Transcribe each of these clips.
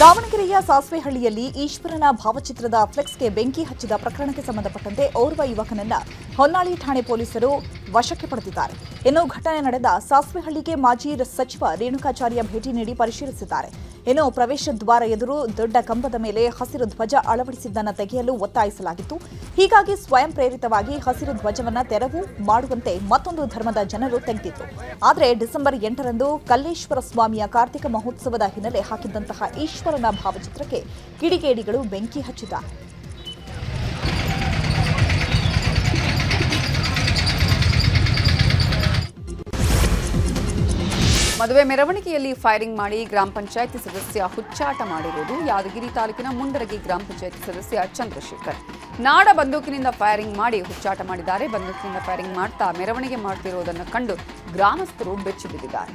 ದಾವಣಗೆರೆಯ ಸಾಸ್ವೆಹಳ್ಳಿಯಲ್ಲಿ ಈಶ್ವರನ ಭಾವಚಿತ್ರದ ಫ್ಲೆಕ್ಸ್ಗೆ ಬೆಂಕಿ ಹಚ್ಚಿದ ಪ್ರಕರಣಕ್ಕೆ ಸಂಬಂಧಪಟ್ಟಂತೆ ಓರ್ವ ಯುವಕನನ್ನ ಹೊನ್ನಾಳಿ ಠಾಣೆ ಪೊಲೀಸರು ವಶಕ್ಕೆ ಪಡೆದಿದ್ದಾರೆ. ಇನ್ನು ಘಟನೆ ನಡೆದ ಸಾಸ್ವೆಹಳ್ಳಿಗೆ ಮಾಜಿ ಸಚಿವ ರೇಣುಕಾಚಾರ್ಯ ಭೇಟಿ ನೀಡಿ ಪರಿಶೀಲಿಸಿದ್ದಾರೆ. ಇನ್ನು ಪ್ರವೇಶ ದ್ವಾರ ಎದುರು ದೊಡ್ಡ ಕಂಬದ ಮೇಲೆ ಹಸಿರು ಧ್ವಜ ಅಳವಡಿಸಿದ್ದನ್ನು ತೆಗೆಯಲು ಒತ್ತಾಯಿಸಲಾಗಿತ್ತು. ಹೀಗಾಗಿ ಸ್ವಯಂ ಪ್ರೇರಿತವಾಗಿ ಹಸಿರು ಧ್ವಜವನ್ನು ತೆರವು ಮಾಡುವಂತೆ ಮತ್ತೊಂದು ಧರ್ಮದ ಜನರು ತೆಗೆದಿದ್ರು. ಆದರೆ ಡಿಸೆಂಬರ್ 8ರಂದು ಕಲ್ಲೇಶ್ವರ ಸ್ವಾಮಿಯ ಕಾರ್ತಿಕ ಮಹೋತ್ಸವದ ಹಿನ್ನೆಲೆ ಹಾಕಿದ್ದಂತಹ ಈಶ್ವರನ ಭಾವಚಿತ್ರಕ್ಕೆ ಕಿಡಿಗೇಡಿಗಳು ಬೆಂಕಿ ಹಚ್ಚಿದ್ದಾರೆ. ಮದುವೆ ಮೆರವಣಿಗೆಯಲ್ಲಿ ಫೈರಿಂಗ್ ಮಾಡಿ ಗ್ರಾಮ ಪಂಚಾಯಿತಿ ಸದಸ್ಯ ಹುಚ್ಚಾಟ ಮಾಡಿರುವುದು ಯಾದಗಿರಿ ತಾಲೂಕಿನ ಮುಂಡರಗಿ ಗ್ರಾಮ ಪಂಚಾಯಿತಿ ಸದಸ್ಯ ಚಂದ್ರಶೇಖರ್. ನಾಡ ಬಂದೂಕಿನಿಂದ ಫೈರಿಂಗ್ ಮಾಡಿ ಹುಚ್ಚಾಟ ಮಾಡಿದ್ದಾರೆ. ಬಂದೂಕಿನಿಂದ ಫೈರಿಂಗ್ ಮಾಡ್ತಾ ಮೆರವಣಿಗೆ ಮಾಡುತ್ತಿರುವುದನ್ನು ಕಂಡು ಗ್ರಾಮಸ್ಥರು ಬೆಚ್ಚಿ ಬಿದ್ದಿದ್ದಾರೆ.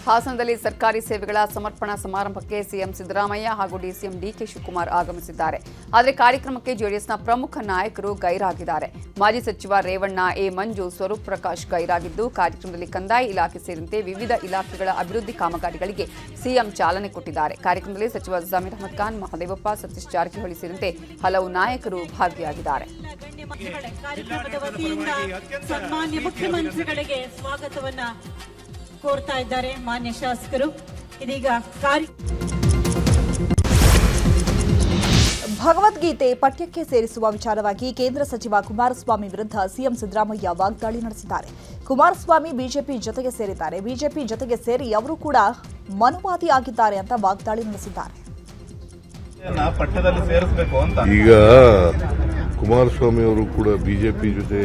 ಹಾಸನದಲ್ಲಿ ಸರ್ಕಾರಿ ಸೇವೆಗಳ ಸಮರ್ಪಣಾ ಸಮಾರಂಭಕ್ಕೆ ಸಿಎಂ ಸಿದ್ದರಾಮಯ್ಯ ಹಾಗೂ ಡಿಸಿಎಂ ಡಿಕೆ ಶಿವಕುಮಾರ್ ಆಗಮಿಸಿದ್ದಾರೆ. ಆದರೆ ಕಾರ್ಯಕ್ರಮಕ್ಕೆ ಜೆಡಿಎಸ್ನ ಪ್ರಮುಖ ನಾಯಕರು ಗೈರಾಗಿದ್ದಾರೆ. ಮಾಜಿ ಸಚಿವ ರೇವಣ್ಣ, ಎ ಮಂಜು, ಸ್ವರೂಪ್ ಪ್ರಕಾಶ್ ಗೈರಾಗಿದ್ದು, ಕಾರ್ಯಕ್ರಮದಲ್ಲಿ ಕಂದಾಯ ಇಲಾಖೆ ಸೇರಿದಂತೆ ವಿವಿಧ ಇಲಾಖೆಗಳ ಅಭಿವೃದ್ಧಿ ಕಾಮಗಾರಿಗಳಿಗೆ ಸಿಎಂ ಚಾಲನೆ ಕೊಟ್ಟಿದ್ದಾರೆ. ಕಾರ್ಯಕ್ರಮದಲ್ಲಿ ಸಚಿವ ಜಮೀರ್ ಅಹಮದ್ ಖಾನ್, ಮಹದೇವಪ್ಪ, ಸತೀಶ್ ಜಾರಕಿಹೊಳಿ ಸೇರಿದಂತೆ ಹಲವು ನಾಯಕರು ಭಾಗಿಯಾಗಿದ್ದಾರೆ. ಕೋರ್ತಾ ಇದ್ದಾರೆ ಮಾನ್ಯ ಶಾಸಕರು. ಇದೀಗ ಭಗವದ್ಗೀತೆ ಪಠ್ಯಕ್ಕೆ ಸೇರಿಸುವ ವಿಚಾರವಾಗಿ ಕೇಂದ್ರ ಸಚಿವ ಕುಮಾರಸ್ವಾಮಿ ವಿರುದ್ಧ ಸಿಎಂ ಸಿದ್ದರಾಮಯ್ಯ ವಾಗ್ದಾಳಿ ನಡೆಸಿದ್ದಾರೆ. ಕುಮಾರಸ್ವಾಮಿ ಬಿಜೆಪಿ ಜೊತೆಗೆ ಸೇರಿದ್ದಾರೆ, ಬಿಜೆಪಿ ಜೊತೆಗೆ ಸೇರಿ ಅವರು ಕೂಡ ಮನುವಾದಿ ಆಗಿದ್ದಾರೆ ಅಂತ ವಾಗ್ದಾಳಿ ನಡೆಸಿದ್ದಾರೆ. ಈಗ ಕುಮಾರಸ್ವಾಮಿ ಅವರು ಕೂಡ ಬಿಜೆಪಿ ಜೊತೆ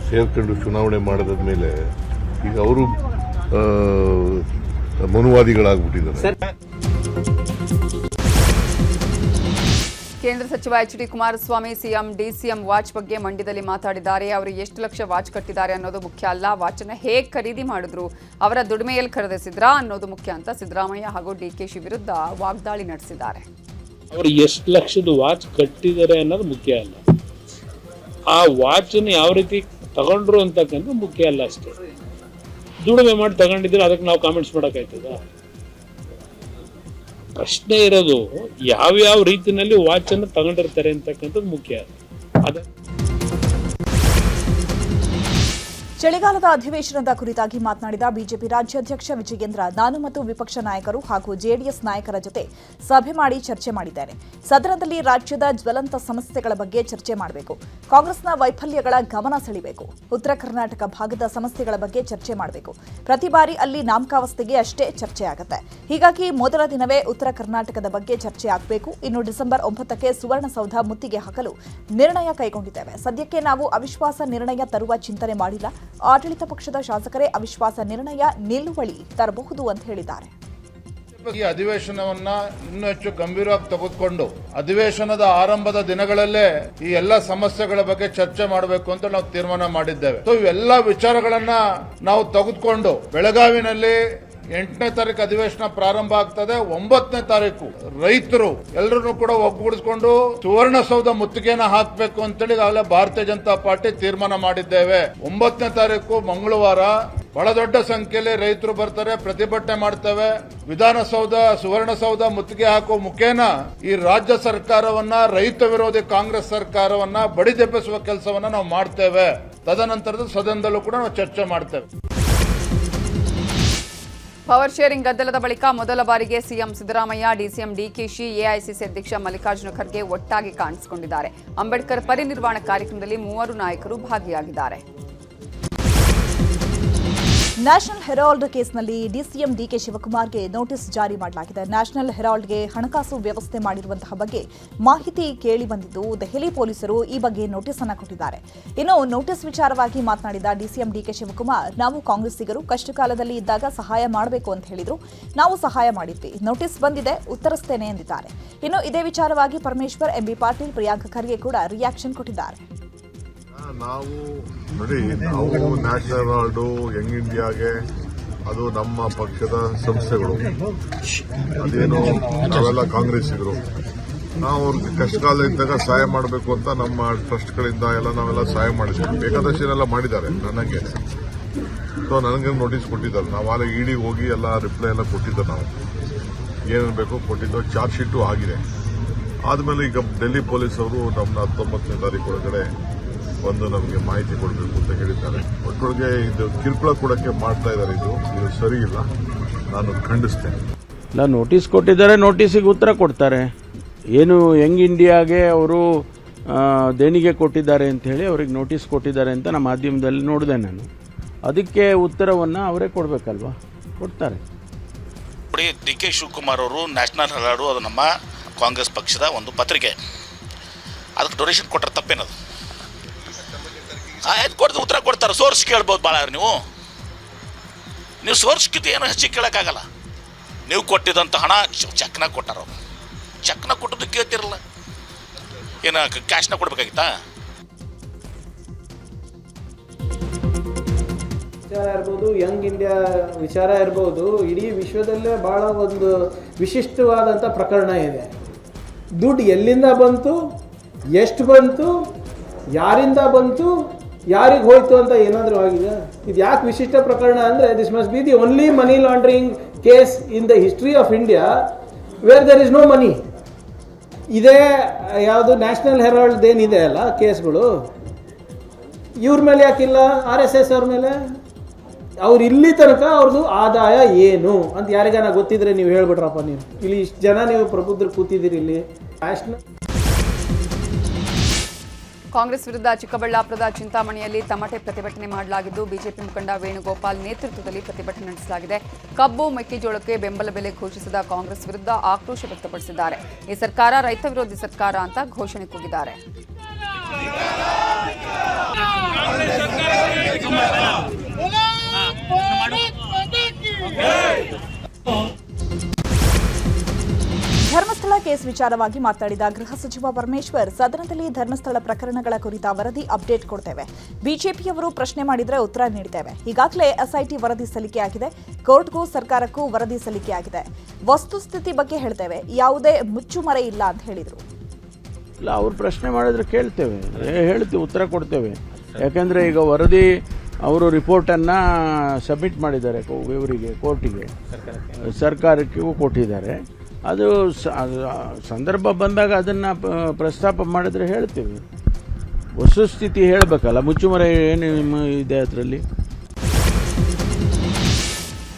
ಸೇರ್ಕೊಂಡು ಚುನಾವಣೆ ಮಾಡಿದ ಮೇಲೆ ಈಗ ಅವರು ಮನುವಾದಿಗಳಾಗ್ಬಿಟ್ಟಿದ್ದಾರೆ. ಕೇಂದ್ರ ಸಚಿವ H D. Kumaraswamy CM DCM watch ಬಗ್ಗೆ ಮಂಡ್ಯದಲ್ಲಿ ಮಾತಾಡಿದ್ದಾರೆ. ಅವರು ಎಷ್ಟು ಲಕ್ಷ ವಾಚ್ ಕಟ್ಟಿದ್ದಾರೆ ಅನ್ನೋದು ಮುಖ್ಯ ಅಲ್ಲ, ವಾಚನ್ನು ಹೇಗೆ ಖರೀದಿ ಮಾಡಿದ್ರು, ಅವರ ದುಡಿಮೆಯಲ್ಲಿ ಖರೀದಿಸಿದ್ರಾ ಅನ್ನೋದು ಮುಖ್ಯ ಅಂತ ಸಿದ್ದರಾಮಯ್ಯ ಹಾಗೂ ಡಿಕೆಶಿ ವಿರುದ್ಧ ವಾಗ್ದಾಳಿ ನಡೆಸಿದ್ದಾರೆ. ಅವರು ಎಷ್ಟು ಲಕ್ಷದ ವಾಚ್ ಕಟ್ಟಿದ್ದಾರೆ ಅನ್ನೋದು ಮುಖ್ಯ ಅಲ್ಲ, ಆ ವಾಚನ್ನು ಯಾವ ರೀತಿ ತಗೊಂಡ್ರು ಅಂತಕ್ಕಂಥ ಮುಖ್ಯ ಅಲ್ಲ ಅಷ್ಟೇ. ದುಡಿಮೆ ಮಾಡಿ ತಗೊಂಡಿದ್ರೆ ಅದಕ್ಕೆ ನಾವು ಕಾಮೆಂಟ್ಸ್ ಮಾಡೋಕ್ಕಾಯ್ತದ? ಪ್ರಶ್ನೆ ಇರೋದು ಯಾವ್ಯಾವ ರೀತಿಯಲ್ಲಿ ವಾಚನ್ನು ತಗೊಂಡಿರ್ತಾರೆ ಅಂತಕ್ಕಂಥದ್ದು ಮುಖ್ಯ. ಚಳಿಗಾಲದ ಅಧಿವೇಶನದ ಕುರಿತಾಗಿ ಮಾತನಾಡಿದ ಬಿಜೆಪಿ ರಾಜ್ಯಾಧ್ಯಕ್ಷ ವಿಜಯೇಂದ್ರ, ನಾನು ಮತ್ತು ವಿಪಕ್ಷ ನಾಯಕರು ಹಾಗೂ ಜೆಡಿಎಸ್ ನಾಯಕರ ಜೊತೆ ಸಭೆ ಮಾಡಿ ಚರ್ಚೆ ಮಾಡಿದ್ದೇನೆ. ಸದನದಲ್ಲಿ ರಾಜ್ಯದ ಜ್ವಲಂತ ಸಮಸ್ಯೆಗಳ ಬಗ್ಗೆ ಚರ್ಚೆ ಮಾಡಬೇಕು, ಕಾಂಗ್ರೆಸ್ನ ವೈಫಲ್ಯಗಳ ಗಮನ ಸೆಳೆಯಬೇಕು, ಉತ್ತರ ಕರ್ನಾಟಕ ಭಾಗದ ಸಮಸ್ಯೆಗಳ ಬಗ್ಗೆ ಚರ್ಚೆ ಮಾಡಬೇಕು. ಪ್ರತಿ ಬಾರಿ ಅಲ್ಲಿ ನಾಮಕಾವಸ್ಥೆಗೆ ಅಷ್ಟೇ ಚರ್ಚೆ ಆಗುತ್ತೆ. ಹೀಗಾಗಿ ಮೊದಲ ದಿನವೇ ಉತ್ತರ ಕರ್ನಾಟಕದ ಬಗ್ಗೆ ಚರ್ಚೆ ಆಗಬೇಕು. ಇನ್ನು ಡಿಸೆಂಬರ್ 9ಕ್ಕೆ ಸುವರ್ಣಸೌಧ ಮುತ್ತಿಗೆ ಹಾಕಲು ನಿರ್ಣಯ ಕೈಗೊಂಡಿದ್ದೇವೆ. ಸದ್ಯಕ್ಕೆ ನಾವು ಅವಿಶ್ವಾಸ ನಿರ್ಣಯ ತರುವ ಚಿಂತನೆ ಮಾಡಿಲ್ಲ. ಆಡಳಿತ ಪಕ್ಷದ ಶಾಸಕರೇ ಅವಿಶ್ವಾಸ ನಿರ್ಣಯ ನಿಲುವಳಿ ತರಬಹುದು ಅಂತ ಹೇಳಿದ್ದಾರೆ. ಈ ಅಧಿವೇಶನವನ್ನ ಇನ್ನೂ ಹೆಚ್ಚು ಗಂಭೀರವಾಗಿ ತೆಗೆದುಕೊಂಡು ಅಧಿವೇಶನದ ಆರಂಭದ ದಿನಗಳಲ್ಲೇ ಈ ಎಲ್ಲ ಸಮಸ್ಯೆಗಳ ಬಗ್ಗೆ ಚರ್ಚೆ ಮಾಡಬೇಕು ಅಂತ ನಾವು ತೀರ್ಮಾನ ಮಾಡಿದ್ದೇವೆ. ಇವೆಲ್ಲ ವಿಚಾರಗಳನ್ನ ನಾವು ತೆಗೆದುಕೊಂಡು ಬೆಳಗಾವಿನಲ್ಲಿ 8ನೇ ತಾರೀಕು ಅಧಿವೇಶನ ಪ್ರಾರಂಭ ಆಗ್ತದೆ. 9ನೇ ತಾರೀಕು ರೈತರು ಎಲ್ಲರನ್ನು ಕೂಡ ಒಗ್ಗೂಡಿಸಿಕೊಂಡು ಸುವರ್ಣಸೌಧ ಮುತ್ತಿಗೆನ ಹಾಕಬೇಕು ಅಂತೇಳಿ ಈಗಾಗಲೇ ಭಾರತೀಯ ಜನತಾ ಪಾರ್ಟಿ ತೀರ್ಮಾನ ಮಾಡಿದ್ದೇವೆ. 9ನೇ ತಾರೀಕು ಮಂಗಳವಾರ ಬಹಳ ದೊಡ್ಡ ಸಂಖ್ಯೆಯಲ್ಲಿ ರೈತರು ಬರ್ತಾರೆ, ಪ್ರತಿಭಟನೆ ಮಾಡ್ತೇವೆ. ವಿಧಾನಸೌಧ ಸುವರ್ಣಸೌಧ ಮುತ್ತಿಗೆ ಹಾಕುವ ಮುಖೇನ ಈ ರಾಜ್ಯ ಸರ್ಕಾರವನ್ನ, ರೈತ ವಿರೋಧಿ ಕಾಂಗ್ರೆಸ್ ಸರ್ಕಾರವನ್ನ ಬಡಿದೆಬ್ಬಿಸುವ ಕೆಲಸವನ್ನ ನಾವು ಮಾಡ್ತೇವೆ. ತದನಂತರದ ಸದನದಲ್ಲೂ ಕೂಡ ನಾವು ಚರ್ಚೆ ಮಾಡ್ತೇವೆ. ಪವರ್ ಶೇರಿಂಗ್ ಗದ್ದಲದ ಬಳಿಕ ಮೊದಲ ಬಾರಿಗೆ CM Siddaramaiah, DCM DKShi, AICC ಅಧ್ಯಕ್ಷ ಮಲ್ಲಿಕಾರ್ಜುನ ಖರ್ಗೆ ಒಟ್ಟಾಗಿ ಕಾಣಿಸಿಕೊಂಡಿದ್ದಾರೆ. ಅಂಬೇಡ್ಕರ್ ಪರಿನಿರ್ವಾಣ ಕಾರ್ಯಕ್ರಮದಲ್ಲಿ 3 ನಾಯಕರು ಭಾಗಿಯಾಗಿದ್ದಾರೆ. ನ್ಯಾಷನಲ್ ಹೆರಾಲ್ಡ್ ಕೇಸ್ನಲ್ಲಿ ಡಿಸಿಎಂ ಡಿಕೆ ಶಿವಕುಮಾರ್ಗೆ ನೋಟಿಸ್ ಜಾರಿ ಮಾಡಲಾಗಿದೆ. ನ್ಯಾಷನಲ್ ಹೆರಾಲ್ಡ್ಗೆ ಹಣಕಾಸು ವ್ಯವಸ್ಥೆ ಮಾಡಿರುವಂತಹ ಬಗ್ಗೆ ಮಾಹಿತಿ ಕೇಳಿ ಬಂದಿದ್ದು, ದೆಹಲಿ ಪೊಲೀಸರು ಈ ಬಗ್ಗೆ ನೋಟಿಸ್ ಅನ್ನು ಕೊಟ್ಟಿದ್ದಾರೆ. ಇನ್ನು ನೋಟಿಸ್ ವಿಚಾರವಾಗಿ ಮಾತನಾಡಿದ ಡಿಸಿಎಂ ಡಿಕೆ ಶಿವಕುಮಾರ್, ನಾವು ಕಾಂಗ್ರೆಸ್ಸಿಗರು ಕಷ್ಟ ಕಾಲದಲ್ಲಿ ಇದ್ದಾಗ ಸಹಾಯ ಮಾಡಬೇಕು ಅಂತ ಹೇಳಿದ್ರು. ನಾವು ಸಹಾಯ ಮಾಡಿದ್ವಿ. ನೋಟಿಸ್ ಬಂದಿದೆ, ಉತ್ತರಿಸ್ತೇನೆ ಎಂದಿದ್ದಾರೆ. ಇನ್ನು ಇದೇ ವಿಚಾರವಾಗಿ ಪರಮೇಶ್ವರ್, ಎಂಬಿ ಪಾಟೀಲ್, ಪ್ರಿಯಾಂಕ ಖರ್ಗೆ ಕೂಡ ರಿಯಾಕ್ಷನ್ ಕೊಟ್ಟಿದ್ದಾರೆ. ನಾವು ನ್ಯಾಷನಲ್ ಹೆರಾಲ್ಡು, ಯಂಗ್ ಇಂಡಿಯಾಗೆ ಅದು ನಮ್ಮ ಪಕ್ಷದ ಸಂಸ್ಥೆಗಳು. ಅದೇನು ನಾವೆಲ್ಲ ಕಾಂಗ್ರೆಸ್ಸಿಗರು, ನಾವು ಅವ್ರಿಗೆ ಕಷ್ಟಕಾಲ ಇದ್ದಾಗ ಸಹಾಯ ಮಾಡಬೇಕು ಅಂತ ನಮ್ಮ ಟ್ರಸ್ಟ್ಗಳಿಂದ ಎಲ್ಲ ನಾವೆಲ್ಲ ಸಹಾಯ ಮಾಡಿದ್ವಿ. ಬೇಕಾದಷ್ಟೇನೆಲ್ಲ ಮಾಡಿದ್ದಾರೆ ನನಗೆ. ಸೊ ನನಗೆ ನೋಟಿಸ್ ಕೊಟ್ಟಿದ್ದಾರೆ. ನಾವು ಆಗ ಇಡಿಗೆ ಹೋಗಿ ಎಲ್ಲ ರಿಪ್ಲೈ ಎಲ್ಲ ಕೊಟ್ಟಿದ್ದಾರೆ. ನಾವು ಏನೇನು ಬೇಕೋ ಕೊಟ್ಟಿದ್ದು. ಚಾರ್ಜ್ ಶೀಟು ಆಗಿದೆ. ಆದಮೇಲೆ ಈಗ ಡೆಲ್ಲಿ ಪೊಲೀಸ್ ಅವರು ನಮ್ಮ 19ನೇ ತಾರೀಕು ಒಳಗಡೆ ಒಂದು ನಮಗೆ ಮಾಹಿತಿ ಕೊಡಬೇಕು ಅಂತ ಹೇಳಿದ್ದಾರೆ. ಒಟ್ಟೊಳಗೆ ಇದು ಕಿರುಕುಳ ಕೊಡೋಕ್ಕೆ ಮಾಡ್ತಾ ಇದ್ದಾರೆ. ಇದು ಸರಿ ಇಲ್ಲ, ನಾನು ಖಂಡಿಸ್ತೇನೆ. ಇಲ್ಲ, ನೋಟಿಸ್ ಕೊಟ್ಟಿದ್ದಾರೆ, ನೋಟಿಸಿಗೆ ಉತ್ತರ ಕೊಡ್ತಾರೆ. ಏನು ಯಂಗ್ ಇಂಡಿಯಾಗೆ ಅವರು ದೇಣಿಗೆ ಕೊಟ್ಟಿದ್ದಾರೆ ಅಂತ ಹೇಳಿ ಅವ್ರಿಗೆ ನೋಟಿಸ್ ಕೊಟ್ಟಿದ್ದಾರೆ ಅಂತ ನಮ್ಮ ಮಾಧ್ಯಮದಲ್ಲಿ ನೋಡಿದೆ ನಾನು. ಅದಕ್ಕೆ ಉತ್ತರವನ್ನು ಅವರೇ ಕೊಡಬೇಕಲ್ವಾ, ಕೊಡ್ತಾರೆ. ನೋಡಿ, ಡಿ ಕೆ ಶಿವಕುಮಾರ್ ಅವರು ನ್ಯಾಷನಲ್ ಹೆರಾಲ್ಡು ಅದು ನಮ್ಮ ಕಾಂಗ್ರೆಸ್ ಪಕ್ಷದ ಒಂದು ಪತ್ರಿಕೆ. ಅದಕ್ಕೆ ಡೊನೇಷನ್ ಕೊಟ್ಟರೆ ತಪ್ಪೇನದು? ಆಯ್ತು, ಕೊಡ್ದು ಉತ್ತರ ಕೊಡ್ತಾರೆ. ಸೋರ್ಸ್ ಕೇಳ್ಬೋದು ಭಾಳ. ನೀವು ಸೋರ್ಸ್ಕಿಂತ ಏನು ಹೆಚ್ಚಿಗೆ ಕೇಳೋಕ್ಕಾಗಲ್ಲ. ನೀವು ಕೊಟ್ಟಿದ್ದಂಥ ಹಣ ಚೆಕ್ನ ಕೊಟ್ಟಾರ. ಅವರು ಚೆಕ್ನ ಕೊಟ್ಟದ್ದು ಕೇಳ್ತಿರಲ್ಲ, ಏನು ಕ್ಯಾಶ್ನ ಕೊಡ್ಬೇಕಾಗಿತ್ತಾ? ವಿಚಾರ ಇರ್ಬೋದು, ಯಂಗ್ ಇಂಡಿಯಾ ವಿಚಾರ ಇರ್ಬೋದು, ಇಡೀ ವಿಶ್ವದಲ್ಲೇ ಭಾಳ ಒಂದು ವಿಶಿಷ್ಟವಾದಂಥ ಪ್ರಕರಣ ಇದೆ. ದುಡ್ಡು ಎಲ್ಲಿಂದ ಬಂತು, ಎಷ್ಟು ಬಂತು, ಯಾರಿಂದ ಬಂತು, ಯಾರಿಗೆ ಹೋಯ್ತು ಅಂತ ಏನಾದರೂ ಆಗಿದೆ? ಇದು ಯಾಕೆ ವಿಶಿಷ್ಟ ಪ್ರಕರಣ ಅಂದರೆ, this must be the only money laundering case in the history of India where there is no money. ಇದೇ ಯಾವುದು ನ್ಯಾಷನಲ್ ಹೆರಾಲ್ಡ್ ಏನಿದೆ ಅಲ್ಲ ಕೇಸ್ಗಳು, ಇವ್ರ ಮೇಲೆ ಯಾಕಿಲ್ಲ? RSS ಅವ್ರ ಮೇಲೆ. ಅವ್ರು ಇಲ್ಲಿ ತನಕ ಅವ್ರದ್ದು ಆದಾಯ ಏನು ಅಂತ ಯಾರಿಗಾನ ಗೊತ್ತಿದ್ರೆ ನೀವು ಹೇಳ್ಬಿಟ್ರಪ್ಪ. ನೀವು ಇಲ್ಲಿ ಇಷ್ಟು ಜನ ನೀವು ಪ್ರಬುದ್ಧರು ಕೂತಿದ್ದೀರಿ ಇಲ್ಲಿ. ನ್ಯಾಷನಲ್ ಕಾಂಗ್ರೆಸ್ ವಿರುದ್ಧ ಚಿಕ್ಕಬಳ್ಳಾಪುರದ ಚಿಂತಾಮಣಿಯಲ್ಲಿ ತಮಟೆ ಪ್ರತಿಭಟನೆ ಮಾಡಲಾಗಿದ್ದು, ಬಿಜೆಪಿ ಮುಖಂಡ ವೇಣುಗೋಪಾಲ್ ನೇತೃತ್ವದಲ್ಲಿ ಪ್ರತಿಭಟನೆ ನಡೆಸಲಾಗಿದೆ. ಕಬ್ಬು, ಮೆಕ್ಕೆಜೋಳಕ್ಕೆ ಬೆಂಬಲ ಬೆಲೆ ಘೋಷಿಸಿದ ಕಾಂಗ್ರೆಸ್ ವಿರುದ್ಧ ಆಕ್ರೋಶ ವ್ಯಕ್ತಪಡಿಸಿದ್ದಾರೆ. ಈ ಸರ್ಕಾರ ರೈತ ವಿರೋಧಿ ಸರ್ಕಾರ ಅಂತ ಘೋಷಣೆ ಕೂಗಿದ್ದಾರೆ. ಧರ್ಮಸ್ಥಳ ಕೇಸ್ ವಿಚಾರವಾಗಿ ಮಾತನಾಡಿದ ಗೃಹ ಸಚಿವ ಪರಮೇಶ್ವರ್, ಸದನದಲ್ಲಿ ಧರ್ಮಸ್ಥಳ ಪ್ರಕರಣಗಳ ಕುರಿತ ವರದಿ ಅಪ್ಡೇಟ್ ಕೊಡ್ತೇವೆ. ಬಿಜೆಪಿಯವರು ಪ್ರಶ್ನೆ ಮಾಡಿದರೆ ಉತ್ತರ ನೀಡುತ್ತೇವೆ. ಈಗಾಗಲೇ SIT ವರದಿ ಸಲ್ಲಿಕೆಯಾಗಿದೆ. ಕೋರ್ಟ್ಗೂ ಸರ್ಕಾರಕ್ಕೂ ವರದಿ ಸಲ್ಲಿಕೆಯಾಗಿದೆ. ವಸ್ತುಸ್ಥಿತಿ ಬಗ್ಗೆ ಹೇಳ್ತೇವೆ, ಯಾವುದೇ ಮುಚ್ಚುಮರೆ ಇಲ್ಲ ಅಂತ ಹೇಳಿದರು. ಇಲ್ಲ, ಅವ್ರು ಪ್ರಶ್ನೆ ಮಾಡಿದ್ರೆ ಕೇಳ್ತೇವೆ, ಹೇಳ್ತೀವಿ, ಉತ್ತರ ಕೊಡ್ತೇವೆ. ಯಾಕೆಂದರೆ ಈಗ ವರದಿ ಅವರು ರಿಪೋರ್ಟನ್ನು ಸಬ್ಮಿಟ್ ಮಾಡಿದ್ದಾರೆ ಇವರಿಗೆ, ಕೋರ್ಟಿಗೆ, ಸರ್ಕಾರಕ್ಕೂ ಕೊಟ್ಟಿದ್ದಾರೆ. ಅದು ಸಂದರ್ಭ ಬಂದಾಗ ಅದನ್ನು ಪ್ರಸ್ತಾಪ ಮಾಡಿದರೆ ಹೇಳ್ತೀವಿ. ವಸ್ತುಸ್ಥಿತಿ ಹೇಳಬೇಕಲ್ಲ, ಮುಚ್ಚುಮರೆ ಏನು ಇದೆ ಅದರಲ್ಲಿ.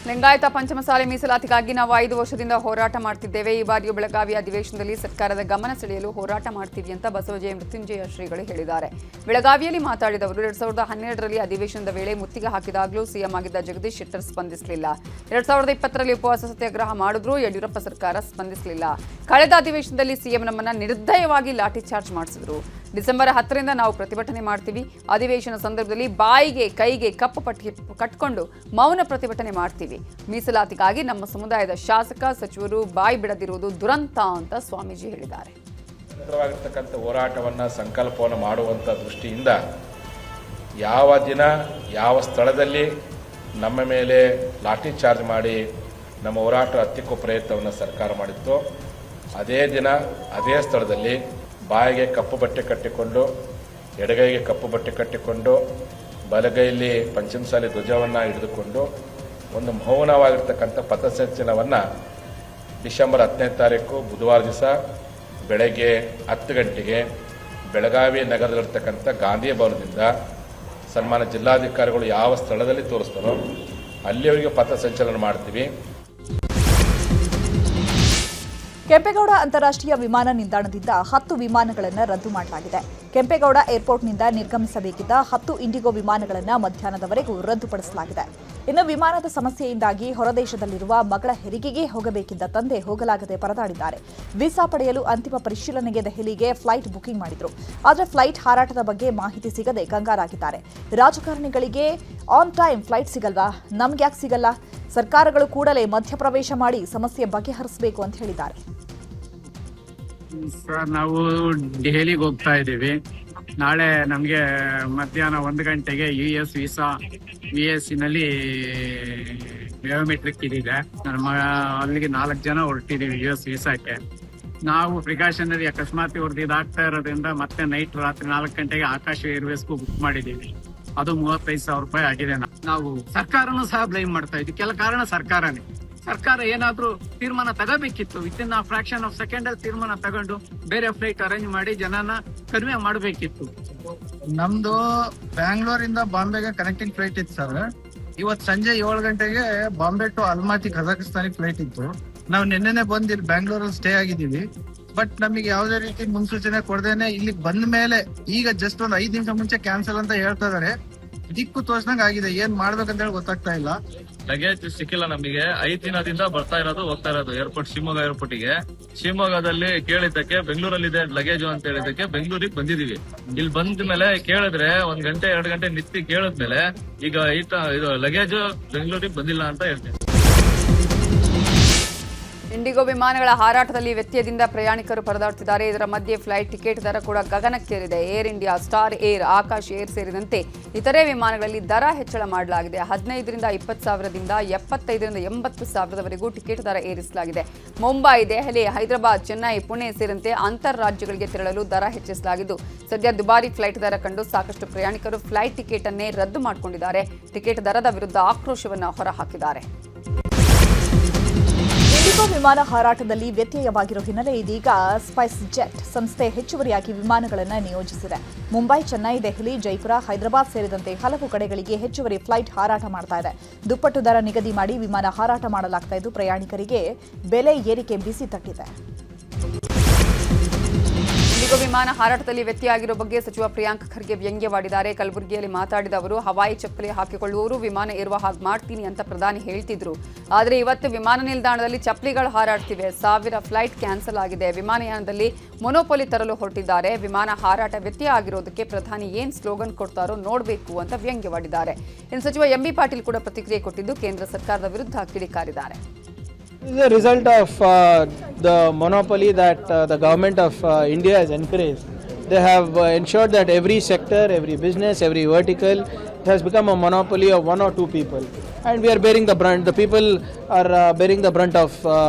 ಲಿಂಗಾಯತ ಪಂಚಮಸಾಲಿ ಮೀಸಲಾತಿಗಾಗಿ ನಾವು 5 ವರ್ಷದಿಂದ ಹೋರಾಟ ಮಾಡ್ತಿದ್ದೇವೆ. ಈ ಬಾರಿಯೂ ಬೆಳಗಾವಿ ಅಧಿವೇಶನದಲ್ಲಿ ಸರ್ಕಾರದ ಗಮನ ಸೆಳೆಯಲು ಹೋರಾಟ ಮಾಡ್ತೀವಿ ಅಂತ ಬಸವಜಯ ಮೃತ್ಯುಂಜಯ ಶ್ರೀಗಳು ಹೇಳಿದ್ದಾರೆ. ಬೆಳಗಾವಿಯಲ್ಲಿ ಮಾತಾಡಿದವರು, 2012ರಲ್ಲಿ ಅಧಿವೇಶನದ ವೇಳೆ ಮುತ್ತಿಗೆ ಹಾಕಿದಾಗಲೂ ಸಿಎಂ ಆಗಿದ್ದ ಜಗದೀಶ್ ಶೆಟ್ಟರ್ ಸ್ಪಂದಿಸಲಿಲ್ಲ. 2020ರಲ್ಲಿ ಉಪವಾಸ ಸತ್ಯಾಗ್ರಹ ಮಾಡಿದ್ರೂ ಯಡಿಯೂರಪ್ಪ ಸರ್ಕಾರ ಸ್ಪಂದಿಸಲಿಲ್ಲ. ಕಳೆದ ಅಧಿವೇಶನದಲ್ಲಿ ಸಿಎಂ ನಮ್ಮನ್ನ ನಿರ್ದಯವಾಗಿ ಲಾಠಿ ಚಾರ್ಜ್ ಮಾಡಿಸಿದ್ರು. ಡಿಸೆಂಬರ್ 10ರಿಂದ ನಾವು ಪ್ರತಿಭಟನೆ ಮಾಡ್ತೀವಿ. ಅಧಿವೇಶನ ಸಂದರ್ಭದಲ್ಲಿ ಬಾಯಿಗೆ ಕೈಗೆ ಕಪ್ಪು ಪಟ್ಟಿ ಕಟ್ಕೊಂಡು ಮೌನ ಪ್ರತಿಭಟನೆ ಮಾಡ್ತೀವಿ. ಮೀಸಲಾತಿಗಾಗಿ ನಮ್ಮ ಸಮುದಾಯದ ಶಾಸಕ ಸಚಿವರು ಬಾಯಿ ಬಿಡದಿರುವುದು ದುರಂತ ಅಂತ ಸ್ವಾಮೀಜಿ ಹೇಳಿದ್ದಾರೆ. ನಿರಂತರವಾಗಿರ್ತಕ್ಕಂಥ ಹೋರಾಟವನ್ನು ಸಂಕಲ್ಪವನ್ನು ಮಾಡುವಂಥ ದೃಷ್ಟಿಯಿಂದ ಯಾವ ದಿನ ಯಾವ ಸ್ಥಳದಲ್ಲಿ ನಮ್ಮ ಮೇಲೆ ಲಾಠಿ ಚಾರ್ಜ್ ಮಾಡಿ ನಮ್ಮ ಹೋರಾಟ ಹತ್ತಿಕ್ಕೋ ಪ್ರಯತ್ನವನ್ನು ಸರ್ಕಾರ ಮಾಡಿತ್ತು, ಅದೇ ದಿನ ಅದೇ ಸ್ಥಳದಲ್ಲಿ ಬಾಯಿಗೆ ಕಪ್ಪು ಬಟ್ಟೆ ಕಟ್ಟಿಕೊಂಡು, ಎಡಗೈಗೆ ಕಪ್ಪು ಬಟ್ಟೆ ಕಟ್ಟಿಕೊಂಡು, ಬಲಗೈಯಲ್ಲಿ ಪಂಚಮಸಾಲಿ ಧ್ವಜವನ್ನು ಹಿಡಿದುಕೊಂಡು ಒಂದು ಮೌನವಾಗಿರ್ತಕ್ಕಂಥ ಪಥಸಂಚಲನವನ್ನು ಡಿಸೆಂಬರ್ 10ನೇ ತಾರೀಕು ಬುಧವಾರ ದಿವಸ ಬೆಳಗ್ಗೆ 10 ಗಂಟೆಗೆ ಬೆಳಗಾವಿ ನಗರದಲ್ಲಿರ್ತಕ್ಕಂಥ ಗಾಂಧಿ ಭವನದಿಂದ ಸನ್ಮಾನ್ಯ ಜಿಲ್ಲಾಧಿಕಾರಿಗಳು ಯಾವ ಸ್ಥಳದಲ್ಲಿ ತೋರಿಸ್ತಾರೋ ಅಲ್ಲಿಯವರೆಗೆ ಪಥಸಂಚಲನ ಮಾಡ್ತೀವಿ. ಕೆಂಪೇಗೌಡ ಅಂತಾರಾಷ್ಟ್ರೀಯ ವಿಮಾನ ನಿಲ್ದಾಣದಿಂದ 10 ವಿಮಾನಗಳನ್ನು ರದ್ದು ಮಾಡಲಾಗಿದೆ. ಕೆಂಪೇಗೌಡ ಏರ್ಪೋರ್ಟ್ನಿಂದ ನಿರ್ಗಮಿಸಬೇಕಿದ್ದ 10 ಇಂಡಿಗೋ ವಿಮಾನಗಳನ್ನು ಮಧ್ಯಾಹ್ನದವರೆಗೂ ರದ್ದುಪಡಿಸಲಾಗಿದೆ. ಇನ್ನು ವಿಮಾನದ ಸಮಸ್ಯೆಯಿಂದಾಗಿ ಹೊರದೇಶದಲ್ಲಿರುವ ಮಗಳ ಹೆರಿಗೆಗೆ ಹೋಗಬೇಕಿದ್ದ ತಂದೆ ಹೋಗಲಾಗದೆ ಪರದಾಡಿದ್ದಾರೆ. ವೀಸಾ ಪಡೆಯಲು ಅಂತಿಮ ಪರಿಶೀಲನೆಗೆ ದೆಹಲಿಗೆ ಫ್ಲೈಟ್ ಬುಕಿಂಗ್ ಮಾಡಿದ್ರು. ಆದರೆ ಫ್ಲೈಟ್ ಹಾರಾಟದ ಬಗ್ಗೆ ಮಾಹಿತಿ ಸಿಗದೆ ಕಂಗಾಲಾಗಿದ್ದಾರೆ. ರಾಜಕಾರಣಿಗಳಿಗೆ ಆನ್ ಟೈಮ್ ಫ್ಲೈಟ್ ಸಿಗಲ್ವಾ? ನಮ್ಗ್ಯಾಕೆ ಸಿಗಲ್ಲ? ಸರ್ಕಾರಗಳು ಕೂಡಲೇ ಮಧ್ಯಪ್ರವೇಶ ಮಾಡಿ ಸಮಸ್ಯೆ ಬಗೆಹರಿಸಬೇಕು ಅಂತ ಹೇಳಿದ್ದಾರೆ. ಸರ್, ನಾವು ದೆಹಲಿಗೆ ಹೋಗ್ತಾ ಇದ್ದೀವಿ. ನಾಳೆ ನಮಗೆ ಮಧ್ಯಾಹ್ನ 1 ಗಂಟೆಗೆ US ವೀಸಾ VSC ನಲ್ಲಿ ಬಯೋಮೆಟ್ರಿಕ್ ಇದೆ. ನನ್ನ ಮಗ ಅಲ್ಲಿಗೆ 4 ಜನ ಹೊರಟಿದ್ದೀವಿ US ವೀಸಾಕ್ಕೆ. ನಾವು ಪ್ರಿಕಾಷನರಿ ಅಕಸ್ಮಾತ್ ಇವ್ರದ್ದು ಇದಾಗ್ತಾ ಇರೋದ್ರಿಂದ ಮತ್ತೆ ನೈಟ್ ರಾತ್ರಿ 4 ಗಂಟೆಗೆ ಆಕಾಶ ಏರ್ವೇಸ್ಗೂ ಬುಕ್ ಮಾಡಿದ್ದೀವಿ. ಅದು 35,000 ರೂಪಾಯಿ ಆಗಿದೆ. ನಾವು ಸರ್ಕಾರನೂ ಸಹ ಬ್ಲೇಮ್ ಮಾಡ್ತಾ ಇದ್ವಿ. ಕೆಲ ಕಾರಣ ಸರ್ಕಾರನೇ. ಸರ್ಕಾರ ಏನಾದ್ರೂ ತೀರ್ಮಾನ ತಗೋಬೇಕಿತ್ತು. ವಿತಿನ್ ಫ್ರಾಕ್ಷನ್ ಆಫ್ ಸೆಕೆಂಡ್ ಅಲ್ಲಿ ತೀರ್ಮಾನ ತಗೊಂಡು ಬೇರೆ ಫ್ಲೈಟ್ ಅರೇಂಜ್ ಮಾಡಿ ಜನನ ಕಡಿಮೆ ಮಾಡಬೇಕಿತ್ತು. ನಮ್ದು ಬ್ಯಾಂಗ್ಳೂರಿಂದ ಬಾಂಬೆಗೆ ಕನೆಕ್ಟಿಂಗ್ ಫ್ಲೈಟ್ ಇತ್ತು ಸರ್. ಇವತ್ತು ಸಂಜೆ 7 ಗಂಟೆಗೆ ಬಾಂಬೆ ಟು ಅಲ್ಮಾತಿ ಕಜಾಕಿಸ್ತಾನಿಗೆ ಫ್ಲೈಟ್ ಇತ್ತು. ನಾವು ನಿನ್ನೆನೆ ಬಂದು ಇಲ್ಲಿ ಬ್ಯಾಂಗ್ಳೂರಲ್ಲಿ ಸ್ಟೇ ಆಗಿದ್ದೀವಿ. ಬಟ್ ನಮಗೆ ಯಾವುದೇ ರೀತಿ ಮುನ್ಸೂಚನೆ ಕೊಡದೇನೆ ಇಲ್ಲಿ ಬಂದ ಮೇಲೆ ಈಗ ಜಸ್ಟ್ ಒಂದು 5 ನಿಮಿಷ ಮುಂಚೆ ಕ್ಯಾನ್ಸಲ್ ಅಂತ ಹೇಳ್ತಾ ಇದಾರೆ. ದಿಕ್ಕು ತೋರ್ಸಂಗ್ ಆಗಿದೆ. ಏನ್ ಮಾಡ್ಬೇಕಂತ ಹೇಳಿ ಗೊತ್ತಾಗ್ತಾ ಇಲ್ಲ. ಲಗೇಜ್ ಸಿಕ್ಕಿಲ್ಲ ನಮಗೆ. 5 ದಿನದಿಂದ ಬರ್ತಾ ಇರೋದು ಹೋಗ್ತಾ ಇರೋದು ಏರ್ಪೋರ್ಟ್ ಶಿವಮೊಗ್ಗ ಏರ್ಪೋರ್ಟಿಗೆ. ಶಿವಮೊಗ್ಗದಲ್ಲಿ ಕೇಳಿದ್ದಕ್ಕೆ ಬೆಂಗಳೂರಲ್ಲಿದೆ ಲಗೇಜು ಅಂತ ಹೇಳಿದಕ್ಕೆ ಬೆಂಗಳೂರಿಗೆ ಬಂದಿದೀವಿ. ಇಲ್ಲಿ ಬಂದ ಮೇಲೆ ಕೇಳಿದ್ರೆ 1 ಗಂಟೆ 2 ಗಂಟೆ ನಿಂತು ಕೇಳಿದ್ಮೇಲೆ ಈಗ ಇದು ಲಗೇಜ್ ಬೆಂಗಳೂರಿಗೆ ಬಂದಿಲ್ಲ ಅಂತ ಹೇಳ್ತೀನಿ. ಇಂಡಿಗೋ ವಿಮಾನಗಳ ಹಾರಾಟದಲ್ಲಿ ವ್ಯತ್ಯಯದಿಂದ ಪ್ರಯಾಣಿಕರು ಪರದಾಡುತ್ತಿದ್ದಾರೆ. ಇದರ ಮಧ್ಯೆ ಫ್ಲೈಟ್ ಟಿಕೆಟ್ ದರ ಕೂಡ ಗಗನಕ್ಕೇರಿದೆ. Air India, Star Air, Akash Air ಸೇರಿದಂತೆ ಇತರೆ ವಿಮಾನಗಳಲ್ಲಿ ದರ ಹೆಚ್ಚಳ ಮಾಡಲಾಗಿದೆ. 15ರಿಂದ 20 ಸಾವಿರದಿಂದ 75ರಿಂದ 80 ಸಾವಿರದವರೆಗೂ ಟಿಕೆಟ್ ದರ ಏರಿಸಲಾಗಿದೆ. ಮುಂಬೈ, ದೆಹಲಿ, ಹೈದರಾಬಾದ್, ಚೆನ್ನೈ, ಪುಣೆ ಸೇರಿದಂತೆ ಅಂತರ್-ರಾಜ್ಯಗಳಿಗೆ ತೆರಳಲು ದರ ಹೆಚ್ಚಿಸಲಾಗಿದ್ದು, ಸದ್ಯ ದುಬಾರಿ ಫ್ಲೈಟ್ ದರ ಕಂಡು ಸಾಕಷ್ಟು ಪ್ರಯಾಣಿಕರು ಫ್ಲೈಟ್ ಟಿಕೆಟ್ ಅನ್ನೇ ರದ್ದು ಮಾಡಿಕೊಂಡಿದ್ದಾರೆ. ಟಿಕೆಟ್ ದರದ ವಿರುದ್ಧ ಆಕ್ರೋಶವನ್ನು ಹೊರಹಾಕಿದ್ದಾರೆ. ಇಂಡಿಗೋ ವಿಮಾನ ಹಾರಾಟದಲ್ಲಿ ವ್ಯತ್ಯಯವಾಗಿರೋ ಹಿನ್ನೆಲೆ ಇದೀಗ ಸ್ಪೈಸ್ ಜೆಟ್ ಸಂಸ್ಥೆ ಹೆಚ್ಚುವರಿಯಾಗಿ ವಿಮಾನಗಳನ್ನು ನಿಯೋಜಿಸಿದೆ. ಮುಂಬೈ, ಚೆನ್ನೈ, ದೆಹಲಿ, ಜೈಪುರ, ಹೈದರಾಬಾದ್ ಸೇರಿದಂತೆ ಹಲವು ಕಡೆಗಳಿಗೆ ಹೆಚ್ಚುವರಿ ಫ್ಲೈಟ್ ಹಾರಾಟ ಮಾಡ್ತಾ ಇದೆ. ದುಪ್ಪಟ್ಟು ದರ ನಿಗದಿ ಮಾಡಿ ವಿಮಾನ ಹಾರಾಟ ಮಾಡಲಾಗ್ತಾ ಇದ್ದು, ಪ್ರಯಾಣಿಕರಿಗೆ ಬೆಲೆ ಏರಿಕೆ ಬಿಸಿ ತಟ್ಟಿದೆ. ಇಂಡಿಗೋ ವಿಮಾನ ಹಾರಾಟದಲ್ಲಿ ವ್ಯತ್ಯಯ ಆಗಿರೋ ಬಗ್ಗೆ ಸಚಿವ ಪ್ರಿಯಾಂಕ್ ಖರ್ಗೆ ವ್ಯಂಗ್ಯವಾಡಿದ್ದಾರೆ. ಕಲಬುರಗಿಯಲ್ಲಿ ಮಾತಾಡಿದ ಅವರು, ಹವಾಯಿ ಚಪ್ಪಲಿ ಹಾಕಿಕೊಳ್ಳುವವರು ವಿಮಾನ ಏರುವ ಹಾಗೆ ಮಾಡ್ತೀನಿ ಅಂತ ಪ್ರಧಾನಿ ಹೇಳ್ತಿದ್ರು. ಆದರೆ ಇವತ್ತು ವಿಮಾನ ನಿಲ್ದಾಣದಲ್ಲಿ ಚಪ್ಪಲಿಗಳು ಹಾರಾಡ್ತಿವೆ. 1000 ಫ್ಲೈಟ್ ಕ್ಯಾನ್ಸಲ್ ಆಗಿದೆ. ವಿಮಾನಯಾನದಲ್ಲಿ ಮೊನೋಪೊಲಿ ತರಲು ಹೊರಟಿದ್ದಾರೆ. ವಿಮಾನ ಹಾರಾಟ ವ್ಯತ್ಯಯ ಆಗಿರೋದಕ್ಕೆ ಪ್ರಧಾನಿ ಏನ್ ಸ್ಲೋಗನ್ ಕೊಡ್ತಾರೋ ನೋಡಬೇಕು ಅಂತ ವ್ಯಂಗ್ಯವಾಡಿದ್ದಾರೆ. ಇನ್ನು ಸಚಿವ MB ಪಾಟೀಲ್ ಕೂಡ ಪ್ರತಿಕ್ರಿಯೆ ಕೊಟ್ಟಿದ್ದು, ಕೇಂದ್ರ ಸರ್ಕಾರದ ವಿರುದ್ಧ ಕಿಡಿಕಾರಿದ್ದಾರೆ. This is a result of the monopoly that the government of India has encouraged. They have ensured that every sector, every business, every vertical has become a monopoly of 1 or 2 people. And we are bearing the brunt. The people are bearing the brunt of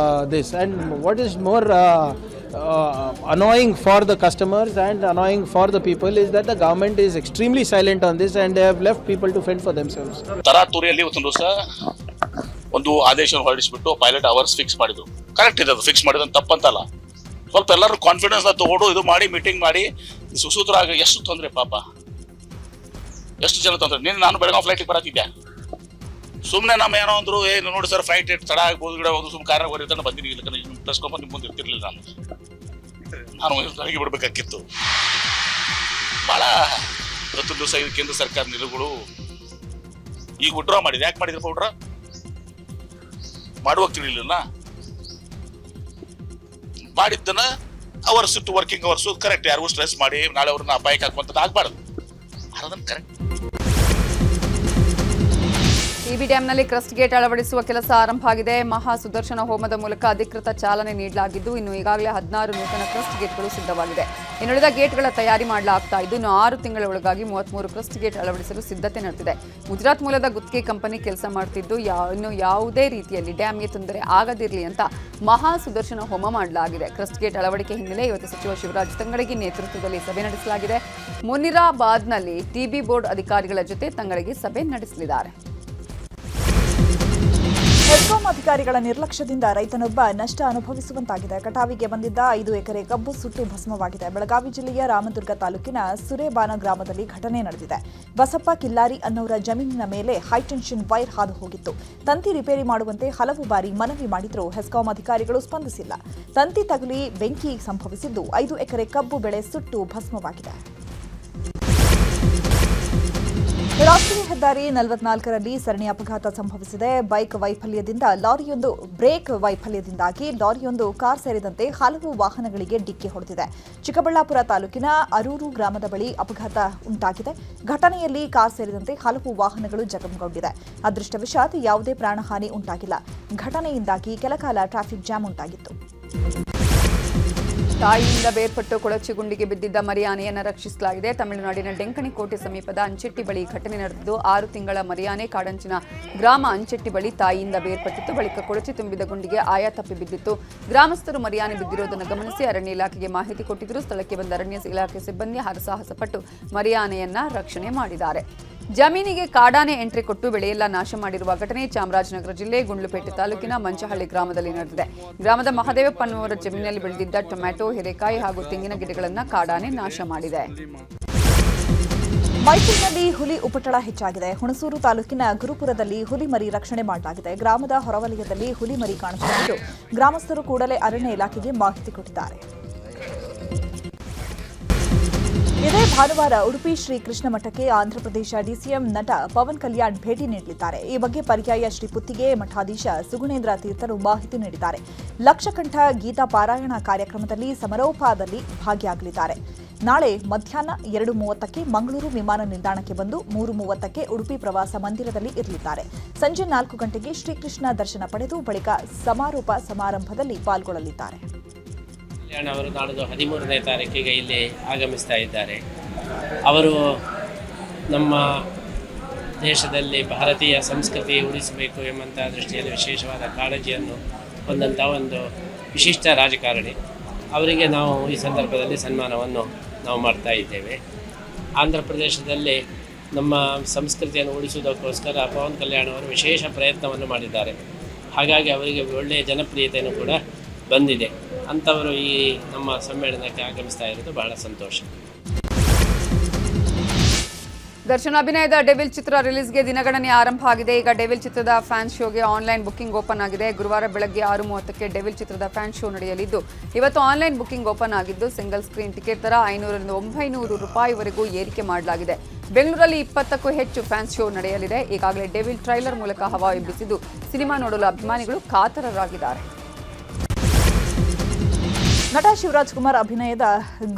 this. And what is more annoying for the customers and annoying for the people is that the government is extremely silent on this and they have left people to fend for themselves. ತರಾತುರಿಯಲ್ಲಿ ಒಂದು ಆದೇಶ ಹೊರಡಿಸ್ಬಿಟ್ಟು pilot hours fix ಮಾಡಿದ್ರು. Correct ಇದೆ, ಅದು fix ಮಾಡಿದ್ರೆ ತಪ್ಪಂತಲ್ಲ. ಸ್ವಲ್ಪ ಎಲ್ಲರೂ confidence ತಗೊಂಡು ಇದು ಮಾಡಿ ಮೀಟಿಂಗ್ ಮಾಡಿ ಸುಸೂತ್ರ ಆಗಿ ಎಷ್ಟು ತೊಂದರೆ ಪಾಪ, ಎಷ್ಟು ಜನ ತೊಂದರೆ. ನಾನು ಬೆಳಗಾವಿ ಫ್ಲೈಟಿಗೆ ಬರತ್ತಿದ್ದೆ. ಸುಮ್ಮನೆ ನಮ್ಮ ಏನೋ ಅಂದ್ರು, ನೋಡಿ ಸರ್ ಫ್ಲೈಟ್ ತಡ ಆಗ್ಬೋದು ಗಿಡ ಹೋದ್ರು, ಸುಮ್ಮನೆ ಕಾರಣ ಬರೀತಾನೆ ಬಂದಿರಿ. ಇಲ್ಲ ಪ್ರೆಸ್ ಕಾನ್ಫರೆನ್ಸ್ ನಿಮ್ಮ ಮುಂದೆ ಇರ್ತಿರ್ಲಿಲ್ಲ. ನಾನು ಹೊರಗೆ ಬಿಡ್ಬೇಕಾಗಿತ್ತು. ಭಾಳ ಇವತ್ತು ದಿವಸ ಇದು ಕೇಂದ್ರ ಸರ್ಕಾರ ನಿಲುಗಳು ಈಗ ವಿಡ್ರಾ ಮಾಡಿದೆ. ಯಾಕೆ ಮಾಡಿದ್ರಪ್ಪ ವಿಡ್ರಾ? ಮಾಡುವಾಗ ತಿಳಿಲಿಲ್ಲ. ಮಾಡಿದ್ದನ್ನ hours to working hours correct, ಯಾರಿಗೂ ಸ್ಟ್ರೆಸ್ ಮಾಡಿ ನಾಳೆ ಅವ್ರನ್ನ ಅಪಾಯಕ್ಕೆ ಹಾಕುವಂಥದ್ದು ಆಗ್ಬಾರ್ದು. ಅದನ್ನು ಕರೆಕ್ಟ್. ಟಿಬಿ ಡ್ಯಾಂನಲ್ಲಿ ಕ್ರಸ್ಟ್ ಗೇಟ್ ಅಳವಡಿಸುವ ಕೆಲಸ ಆರಂಭ ಆಗಿದೆ. ಮಹಾ ಸುದರ್ಶನ ಹೋಮದ ಮೂಲಕ ಅಧಿಕೃತ ಚಾಲನೆ ನೀಡಲಾಗಿದ್ದು, ಇನ್ನು ಈಗಾಗಲೇ 16 ನೂತನ ಕ್ರಸ್ಟ್ ಗೇಟ್ಗಳು ಸಿದ್ಧವಾಗಿದೆ. ಇನ್ನುಳಿದ ಗೇಟ್ಗಳ ತಯಾರಿ ಮಾಡಲಾಗ್ತಾ ಇದ್ದು, ಇನ್ನು 6 ತಿಂಗಳ ಒಳಗಾಗಿ 33 ಕ್ರಸ್ಟ್ ಗೇಟ್ ಅಳವಡಿಸಲು ಸಿದ್ಧತೆ ನಡೆದಿದೆ. ಗುಜರಾತ್ ಮೂಲದ ಗುತ್ತಿಗೆ ಕಂಪನಿ ಕೆಲಸ ಮಾಡುತ್ತಿದ್ದು, ಇನ್ನು ಯಾವುದೇ ರೀತಿಯಲ್ಲಿ ಡ್ಯಾಂಗೆ ತೊಂದರೆ ಆಗದಿರಲಿ ಅಂತ ಮಹಾ ಸುದರ್ಶನ ಹೋಮ ಮಾಡಲಾಗಿದೆ. ಕ್ರಸ್ಟ್ ಗೇಟ್ ಅಳವಡಿಕೆ ಹಿನ್ನೆಲೆ ಇವತ್ತು ಸಚಿವ ಶಿವರಾಜ್ ತಂಗಡಗಿ ನೇತೃತ್ವದಲ್ಲಿ ಸಭೆ ನಡೆಸಲಾಗಿದೆ. ಮುನಿರಾಬಾದ್ನಲ್ಲಿ ಟಿಬಿ ಬೋರ್ಡ್ ಅಧಿಕಾರಿಗಳ ಜೊತೆ ತಂಗಡಗಿ ಸಭೆ ನಡೆಸಲಿದ್ದಾರೆ. ಹೆಸ್ಕಾಂ ಅಧಿಕಾರಿಗಳ ನಿರ್ಲಕ್ಷ್ಯದಿಂದ ರೈತನೊಬ್ಬ ನಷ್ಟ ಅನುಭವಿಸುವಂತಾಗಿದೆ. ಕಟಾವಿಗೆ ಬಂದಿದ್ದ 5 ಎಕರೆ ಕಬ್ಬು ಸುಟ್ಟು ಭಸ್ಮವಾಗಿದೆ. ಬೆಳಗಾವಿ ಜಿಲ್ಲೆಯ ರಾಮದುರ್ಗ ತಾಲೂಕಿನ ಸುರೇಬಾನ ಗ್ರಾಮದಲ್ಲಿ ಘಟನೆ ನಡೆದಿದೆ. ಬಸಪ್ಪ ಕಿಲ್ಲಾರಿ ಅನ್ನೋರ ಜಮೀನಿನ ಮೇಲೆ ಹೈಟೆನ್ಷನ್ ವೈರ್ ಹಾದು ಹೋಗಿತ್ತು. ತಂತಿ ರಿಪೇರಿ ಮಾಡುವಂತೆ ಹಲವು ಬಾರಿ ಮನವಿ ಮಾಡಿದರೂ ಹೆಸ್ಕಾಂ ಅಧಿಕಾರಿಗಳು ಸ್ಪಂದಿಸಿಲ್ಲ. ತಂತಿ ತಗುಲಿ ಬೆಂಕಿ ಸಂಭವಿಸಿದ್ದು 5 ಎಕರೆ ಕಬ್ಬು ಬೆಳೆ ಸುಟ್ಟು ಭಸ್ಮವಾಗಿದೆ. ರಾಷ್ಟ್ರೀಯ ಹೆದ್ದಾರಿ 44ರಲ್ಲಿ ಸರಣಿ ಅಪಘಾತ ಸಂಭವಿಸಿದೆ. ಬ್ರೇಕ್ ವೈಫಲ್ಯದಿಂದಾಗಿ ಲಾರಿಯೊಂದು ಕಾರ್ ಸೇರಿದಂತೆ ಹಲವು ವಾಹನಗಳಿಗೆ ಡಿಕ್ಕಿ ಹೊಡೆದಿದೆ. ಚಿಕ್ಕಬಳ್ಳಾಪುರ ತಾಲೂಕಿನ ಅರೂರು ಗ್ರಾಮದ ಬಳಿ ಅಪಘಾತ ಉಂಟಾಗಿದೆ. ಘಟನೆಯಲ್ಲಿ ಕಾರ್ ಸೇರಿದಂತೆ ಹಲವು ವಾಹನಗಳು ಜಖಂಗೊಂಡಿದೆ. ಅದೃಷ್ಟವಶಾತ್ ಯಾವುದೇ ಪ್ರಾಣಹಾನಿ ಉಂಟಾಗಿಲ್ಲ. ಘಟನೆಯಿಂದಾಗಿ ಕೆಲಕಾಲ ಟ್ರಾಫಿಕ್ ಜಾಮ್ ಉಂಟಾಗಿತ್ತು. ತಾಯಿಯಿಂದ ಬೇರ್ಪಟ್ಟು ಕೊಳಚೆಗುಂಡಿಗೆ ಬಿದ್ದಿದ್ದ ಮರಿಯಾನೆಯನ್ನು ರಕ್ಷಿಸಲಾಗಿದೆ. ತಮಿಳುನಾಡಿನ ಡೆಂಕಣಿಕೋಟೆ ಸಮೀಪದ ಅಂಚೆಟ್ಟಿ ಬಳಿ ಘಟನೆ ನಡೆದಿದ್ದು 6 ತಿಂಗಳ ಮರಿಯಾನೆ ಕಾಡಂಚಿನ ಗ್ರಾಮ ಅಂಚೆಟ್ಟಿ ಬಳಿ ತಾಯಿಯಿಂದ ಬೇರ್ಪಟ್ಟಿತ್ತು. ಬಳಿಕ ಕೊಳಚೆ ತುಂಬಿದ ಗುಂಡಿಗೆ ಆಯ ತಪ್ಪಿ ಬಿದ್ದಿತ್ತು. ಗ್ರಾಮಸ್ಥರು ಮರಿಯಾನೆ ಬಿದ್ದಿರುವುದನ್ನು ಗಮನಿಸಿ ಅರಣ್ಯ ಇಲಾಖೆಗೆ ಮಾಹಿತಿ ಕೊಟ್ಟಿದ್ದರು. ಸ್ಥಳಕ್ಕೆ ಬಂದ ಅರಣ್ಯ ಇಲಾಖೆ ಸಿಬ್ಬಂದಿ ಹರಸಾಹಸ ಪಟ್ಟು ಮರಿಯಾನೆಯನ್ನ ರಕ್ಷಣೆ ಮಾಡಿದ್ದಾರೆ. ಜಮೀನಿಗೆ ಕಾಡಾನೆ ಎಂಟ್ರಿ ಕೊಟ್ಟು ಬೆಳೆಯೆಲ್ಲ ನಾಶ ಮಾಡಿರುವ ಘಟನೆ ಚಾಮರಾಜನಗರ ಜಿಲ್ಲೆ ಗುಂಡ್ಲುಪೇಟೆ ತಾಲೂಕಿನ ಮಂಚಹಳ್ಳಿ ಗ್ರಾಮದಲ್ಲಿ ನಡೆದಿದೆ. ಗ್ರಾಮದ ಮಹದೇವಪ್ಪನವರ ಜಮೀನಿನಲ್ಲಿ ಬೆಳೆದಿದ್ದ ಟೊಮ್ಯಾಟೊ, ಹೀರೆಕಾಯಿ ಹಾಗೂ ತೆಂಗಿನ ಗಿಡಗಳನ್ನು ಕಾಡಾನೆ ನಾಶ ಮಾಡಿದೆ. ಮೈಸೂರಿನಲ್ಲಿ ಹುಲಿ ಉಪಟಳ ಹೆಚ್ಚಾಗಿದೆ. ಹುಣಸೂರು ತಾಲೂಕಿನ ಗುರುಪುರದಲ್ಲಿ ಹುಲಿ ಮರಿ ರಕ್ಷಣೆ ಮಾಡಲಾಗಿದೆ. ಗ್ರಾಮದ ಹೊರವಲಯದಲ್ಲಿ ಹುಲಿ ಮರಿ ಕಾಣಿಸಿಕೊಂಡಿದ್ದು ಗ್ರಾಮಸ್ಥರು ಕೂಡಲೇ ಅರಣ್ಯ ಇಲಾಖೆಗೆ ಮಾಹಿತಿ ಕೊಟ್ಟಿದ್ದಾರೆ. ಇದೇ ಭಾನುವಾರ ಉಡುಪಿ ಶ್ರೀ ಕೃಷ್ಣ ಮಠಕ್ಕೆ ಆಂಧ್ರಪ್ರದೇಶ ಡಿಸಿಎಂ ನಟ ಪವನ್ ಕಲ್ಯಾಣ್ ಭೇಟಿ ನೀಡಲಿದ್ದಾರೆ. ಈ ಬಗ್ಗೆ ಪರ್ಯಾಯ ಶ್ರೀ ಪುತ್ತಿಗೆ ಮಠಾಧೀಶ ಸುಗುಣೇಂದ್ರ ತೀರ್ಥರು ಮಾಹಿತಿ ನೀಡಿದ್ದಾರೆ. ಲಕ್ಷಕಂಠ ಗೀತಾ ಪಾರಾಯಣ ಕಾರ್ಯಕ್ರಮದಲ್ಲಿ ಸಮಾರೋಪದಲ್ಲಿ ಭಾಗಿಯಾಗಲಿದ್ದಾರೆ. ನಾಳೆ ಮಧ್ಯಾಹ್ನ 2:30ಕ್ಕೆ ಮಂಗಳೂರು ವಿಮಾನ ನಿಲ್ದಾಣಕ್ಕೆ ಬಂದು 3:30ಕ್ಕೆ ಉಡುಪಿ ಪ್ರವಾಸ ಮಂದಿರದಲ್ಲಿ ಇರಲಿದ್ದಾರೆ. ಸಂಜೆ 4 ಗಂಟೆಗೆ ಶ್ರೀಕೃಷ್ಣ ದರ್ಶನ ಪಡೆದು ಬಳಿಕ ಸಮಾರೋಪ ಸಮಾರಂಭದಲ್ಲಿ ಪಾಲ್ಗೊಳ್ಳಲಿದ್ದಾರೆ. ಅವರು ನಾಡಿದ್ದು 13ನೇ ತಾರೀಕಿಗೆ ಇಲ್ಲಿ ಆಗಮಿಸ್ತಾ ಇದ್ದಾರೆ. ಅವರು ನಮ್ಮ ದೇಶದಲ್ಲಿ ಭಾರತೀಯ ಸಂಸ್ಕೃತಿ ಉಳಿಸಬೇಕು ಎಂಬಂಥ ದೃಷ್ಟಿಯಲ್ಲಿ ವಿಶೇಷವಾದ ಕಾಳಜಿಯನ್ನು ಹೊಂದಂಥ ಒಂದು ವಿಶಿಷ್ಟ ರಾಜಕಾರಣಿ. ಅವರಿಗೆ ನಾವು ಈ ಸಂದರ್ಭದಲ್ಲಿ ಸನ್ಮಾನವನ್ನು ನಾವು ಮಾಡ್ತಾ ಇದ್ದೇವೆ. ಆಂಧ್ರ ಪ್ರದೇಶದಲ್ಲಿ ನಮ್ಮ ಸಂಸ್ಕೃತಿಯನ್ನು ಉಳಿಸುವುದಕ್ಕೋಸ್ಕರ ಪವನ್ ಕಲ್ಯಾಣ್ ಅವರು ವಿಶೇಷ ಪ್ರಯತ್ನವನ್ನು ಮಾಡಿದ್ದಾರೆ. ಹಾಗಾಗಿ ಅವರಿಗೆ ಒಳ್ಳೆಯ ಜನಪ್ರಿಯತೆಯನ್ನು ಕೂಡ ಬಂದಿದೆ. ಅಂಥವರು ಈ ನಮ್ಮ ಸಮ್ಮೇಳನಕ್ಕೆ ಆಗಮಿಸ್ತಾ ಇರೋದು ಬಹಳ ಸಂತೋಷ. ದರ್ಶನ್ ಅಭಿನಯದ ಡೆವಿಲ್ ಚಿತ್ರ ರಿಲೀಸ್ಗೆ ದಿನಗಣನೆ ಆರಂಭ ಆಗಿದೆ. ಈಗ ಡೆವಿಲ್ ಚಿತ್ರದ ಫ್ಯಾನ್ಸ್ ಶೋಗೆ ಆನ್ಲೈನ್ ಬುಕಿಂಗ್ ಓಪನ್ ಆಗಿದೆ. ಗುರುವಾರ ಬೆಳಗ್ಗೆ 6:30ಕ್ಕೆ ಡೆವಿಲ್ ಚಿತ್ರದ ಫ್ಯಾನ್ಸ್ ಶೋ ನಡೆಯಲಿದ್ದು ಇವತ್ತು ಆನ್ಲೈನ್ ಬುಕಿಂಗ್ ಓಪನ್ ಆಗಿದ್ದು ಸಿಂಗಲ್ ಸ್ಕ್ರೀನ್ ಟಿಕೆಟ್ ದರ 500ರಿಂದ 900 ರೂಪಾಯಿವರೆಗೂ ಏರಿಕೆ ಮಾಡಲಾಗಿದೆ. ಬೆಂಗಳೂರಲ್ಲಿ 20ಕ್ಕೂ ಹೆಚ್ಚು ಫ್ಯಾನ್ಸ್ ಶೋ ನಡೆಯಲಿದೆ. ಈಗಾಗಲೇ ಡೆವಿಲ್ ಟ್ರೈಲರ್ ಮೂಲಕ ಹವಾ ಎಬ್ಬಿಸಿದ್ದು ಸಿನಿಮಾ ನೋಡಲು ಅಭಿಮಾನಿಗಳು ಕಾತರರಾಗಿದ್ದಾರೆ. ನಟ ಶಿವರಾಜ್ ಕುಮಾರ್ ಅಭಿನಯದ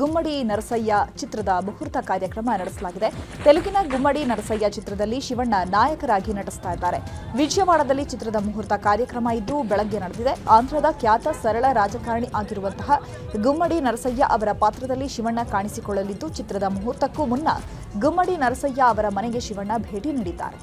ಗುಮ್ಮಡಿ ನರಸಯ್ಯ ಚಿತ್ರದ ಮುಹೂರ್ತ ಕಾರ್ಯಕ್ರಮ ನಡೆಸಲಾಗಿದೆ. ತೆಲುಗಿನ ಗುಮ್ಮಡಿ ನರಸಯ್ಯ ಚಿತ್ರದಲ್ಲಿ ಶಿವಣ್ಣ ನಾಯಕರಾಗಿ ನಟಿಸ್ತಾ ಇದ್ದಾರೆ. ವಿಜಯವಾಡದಲ್ಲಿ ಚಿತ್ರದ ಮುಹೂರ್ತ ಕಾರ್ಯಕ್ರಮ ಇದ್ದು ಬೆಳಗ್ಗೆ ನಡೆದಿದೆ. ಆಂಧ್ರದ ಖ್ಯಾತ ಸರಳ ರಾಜಕಾರಣಿ ಆಗಿರುವಂತಹ ಗುಮ್ಮಡಿ ನರಸಯ್ಯ ಅವರ ಪಾತ್ರದಲ್ಲಿ ಶಿವಣ್ಣ ಕಾಣಿಸಿಕೊಳ್ಳಲಿದ್ದು ಚಿತ್ರದ ಮುಹೂರ್ತಕ್ಕೂ ಮುನ್ನ ಗುಮ್ಮಡಿ ನರಸಯ್ಯ ಅವರ ಮನೆಗೆ ಶಿವಣ್ಣ ಭೇಟಿ ನೀಡಿದ್ದಾರೆ.